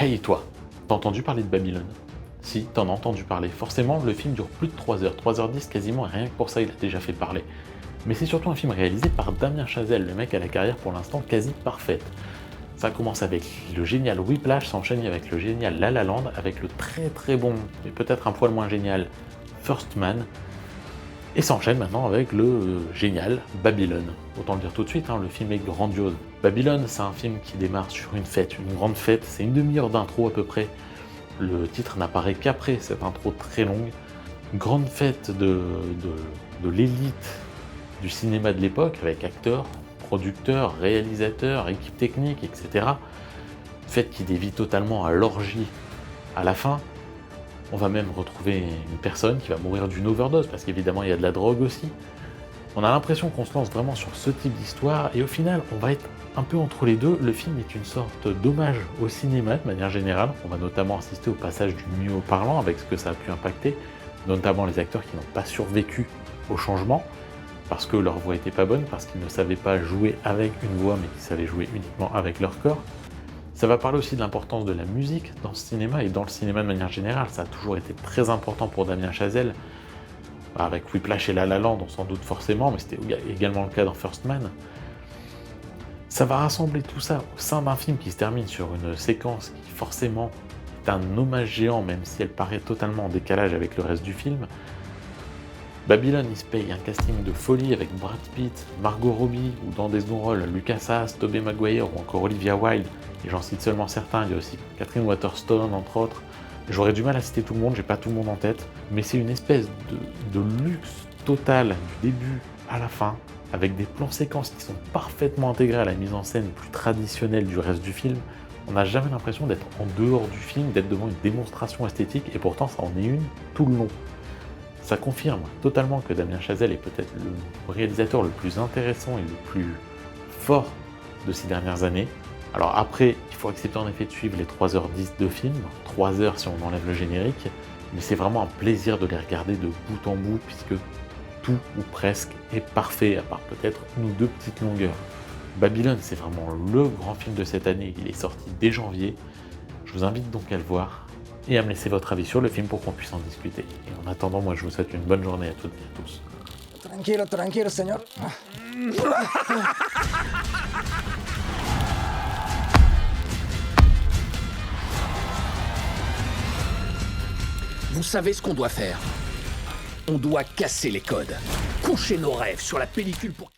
Hey toi, t'as entendu parler de Babylone? Si, t'en as entendu parler. Forcément, le film dure plus de 3 heures, 3h10 quasiment, et rien que pour ça, il a déjà fait parler. Mais c'est surtout un film réalisé par Damien Chazelle, le mec a la carrière pour l'instant quasi parfaite. Ça commence avec le génial Whiplash, s'enchaîne avec le génial La La Land, avec le très très bon, mais peut-être un poil moins génial, First Man, et s'enchaîne maintenant avec le génial Babylone. Autant le dire tout de suite, le film est grandiose. Babylone, c'est un film qui démarre sur une fête, une grande fête, c'est une demi-heure d'intro à peu près. Le titre n'apparaît qu'après cette intro très longue. Une grande fête de l'élite du cinéma de l'époque, avec acteurs, producteurs, réalisateurs, équipe technique, etc. Fête qui dévie totalement à l'orgie à la fin. On va même retrouver une personne qui va mourir d'une overdose, parce qu'évidemment il y a de la drogue aussi. On a l'impression qu'on se lance vraiment sur ce type d'histoire, et au final on va être un peu entre les deux. Le film est une sorte d'hommage au cinéma de manière générale. On va notamment assister au passage du muet au parlant, avec ce que ça a pu impacter, notamment les acteurs qui n'ont pas survécu au changement, parce que leur voix était pas bonne, parce qu'ils ne savaient pas jouer avec une voix, mais qu'ils savaient jouer uniquement avec leur corps. Ça va parler aussi de l'importance de la musique dans ce cinéma, et dans le cinéma de manière générale. Ça a toujours été très important pour Damien Chazelle. Avec Whiplash et La La Land, on s'en doute forcément, mais c'était également le cas dans First Man. Ça va rassembler tout ça au sein d'un film qui se termine sur une séquence qui forcément est un hommage géant, même si elle paraît totalement en décalage avec le reste du film. Babylone, il se paye un casting de folie avec Brad Pitt, Margot Robbie, ou dans des seconds rôles, Lucas Haas, Tobey Maguire ou encore Olivia Wilde, et j'en cite seulement certains, il y a aussi Catherine Waterston entre autres. J'aurais du mal à citer tout le monde, j'ai pas tout le monde en tête, mais c'est une espèce de luxe total du début à la fin, avec des plans séquences qui sont parfaitement intégrés à la mise en scène plus traditionnelle du reste du film. On n'a jamais l'impression d'être en dehors du film, d'être devant une démonstration esthétique, et pourtant ça en est une tout le long. Ça confirme totalement que Damien Chazelle est peut-être le réalisateur le plus intéressant et le plus fort de ces dernières années. Alors après, il faut accepter en effet de suivre les 3h10 de film, 3 heures si on enlève le générique, mais c'est vraiment un plaisir de les regarder de bout en bout, puisque tout ou presque est parfait, à part peut-être une ou deux petites longueurs. Babylone, c'est vraiment le grand film de cette année, il est sorti dès janvier. Je vous invite donc à le voir, et à me laisser votre avis sur le film pour qu'on puisse en discuter. Et en attendant, moi je vous souhaite une bonne journée à toutes et à tous. Tranquilo, tranquilo, señor. Vous savez ce qu'on doit faire? On doit casser les codes, coucher nos rêves sur la pellicule pour...